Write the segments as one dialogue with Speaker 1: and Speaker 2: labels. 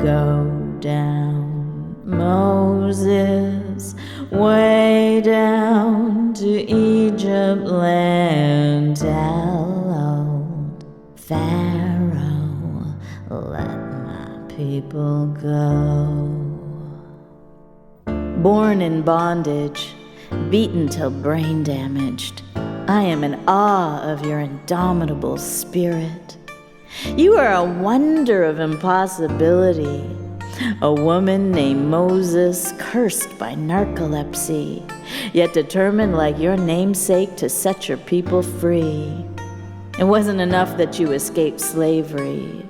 Speaker 1: Go down, Moses, way down to Egypt land. Tell old Pharaoh, let my people go. Born in bondage, beaten till brain damaged, I am in awe of your indomitable spirit. You are a wonder of impossibility, a woman named Moses, cursed by narcolepsy, yet determined like your namesake to set your people free. It wasn't enough that you escaped slavery,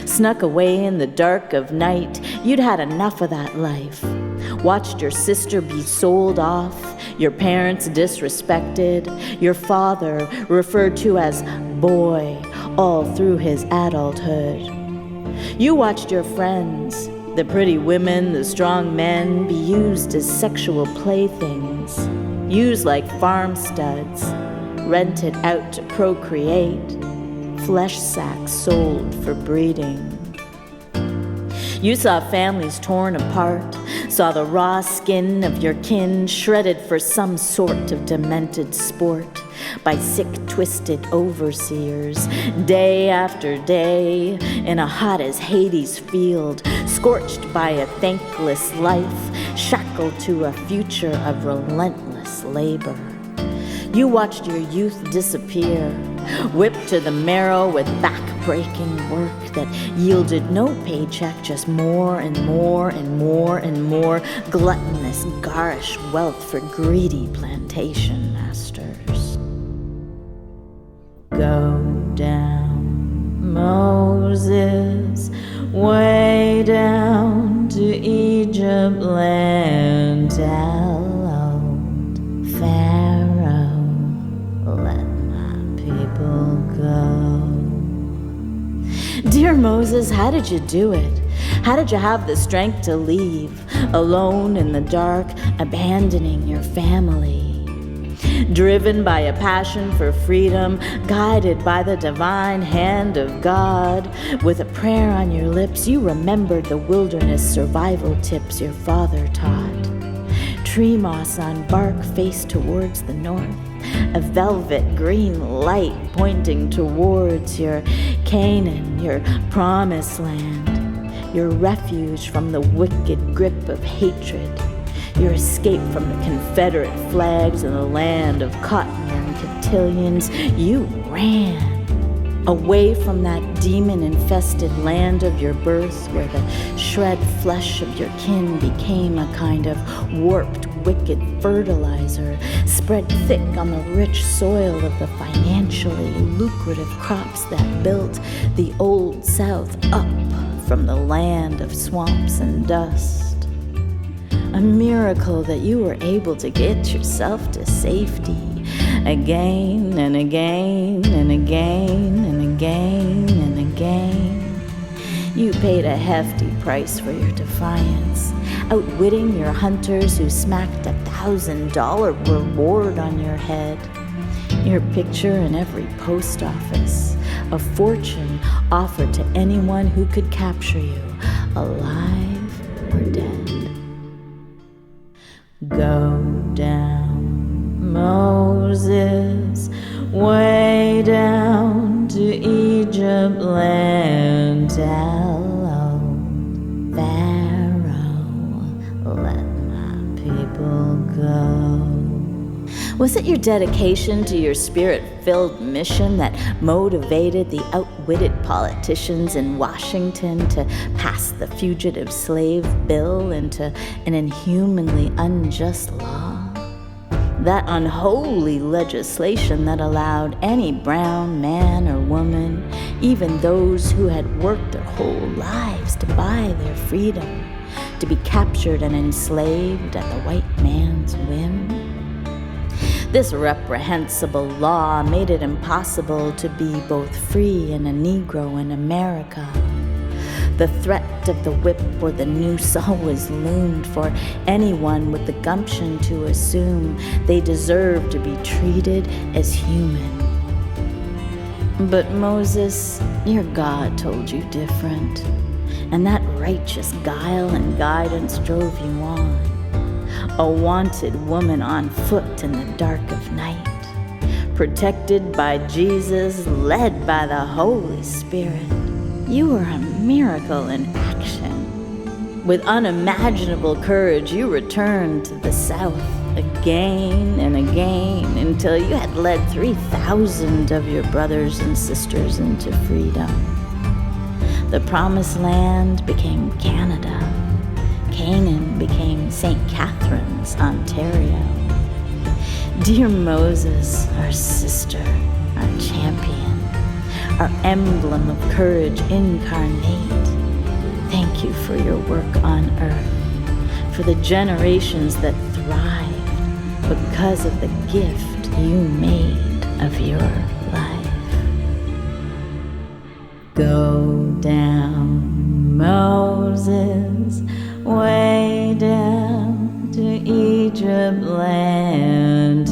Speaker 1: snuck away in the dark of night. You'd had enough of that life, watched your sister be sold off, your parents disrespected, your father referred to as boy all through his adulthood. You watched your friends, the pretty women, the strong men, be used as sexual playthings, used like farm studs, rented out to procreate, flesh sacks sold for breeding. You saw families torn apart, saw the raw skin of your kin shredded for some sort of demented sport by sick, twisted overseers, day after day in a hot as Hades field, scorched by a thankless life, shackled to a future of relentless labor. You watched your youth disappear, whipped to the marrow with back-breaking work that yielded no paycheck, just more and more and more and more gluttonous, garish wealth for greedy plantation masters. Go down, Moses, way down to Egypt land. Tell old Pharaoh, let my people go. Dear Moses, how did you do it? How did you have the strength to leave, alone in the dark, abandoning your family? Driven by a passion for freedom, guided by the divine hand of God, with a prayer on your lips, you remembered the wilderness survival tips your father taught. Tree moss on bark faced towards the north, a velvet green light pointing towards your Canaan, your promised land, your refuge from the wicked grip of hatred, your escape from the Confederate flags in the land of cotton and cotillions. You ran away from that demon-infested land of your birth, where the shred flesh of your kin became a kind of warped, wicked fertilizer, spread thick on the rich soil of the financially lucrative crops that built the Old South up from the land of swamps and dust. A miracle that you were able to get yourself to safety again and again and again and again and again. You paid a hefty price for your defiance, outwitting your hunters who smacked $1,000 reward on your head. Your picture in every post office, a fortune offered to anyone who could capture you, alive or dead. Go down, Moses, way down to Egypt land. Tell old Pharaoh, let my people go. Was it your dedication to your spirit-filled mission that motivated the outwitted politicians in Washington to pass the Fugitive Slave Bill into an inhumanly unjust law? That unholy legislation that allowed any brown man or woman, even those who had worked their whole lives to buy their freedom, to be captured and enslaved at the white man's whim? This reprehensible law made it impossible to be both free and a Negro in America. The threat of the whip or the noose always loomed for anyone with the gumption to assume they deserved to be treated as human. But Moses, your God told you different. And that righteous guile and guidance drove you on. A wanted woman on foot in the dark of night, protected by Jesus, led by the Holy Spirit. You were a miracle in action. With unimaginable courage, you returned to the South again and again until you had led 3,000 of your brothers and sisters into freedom. The Promised Land became Canada. Canaan became St. Catharines, Ontario. Dear Moses, our sister, our champion, our emblem of courage incarnate, thank you for your work on earth, for the generations that thrived because of the gift you made of your life. Go down, Moses, way down to Egypt land.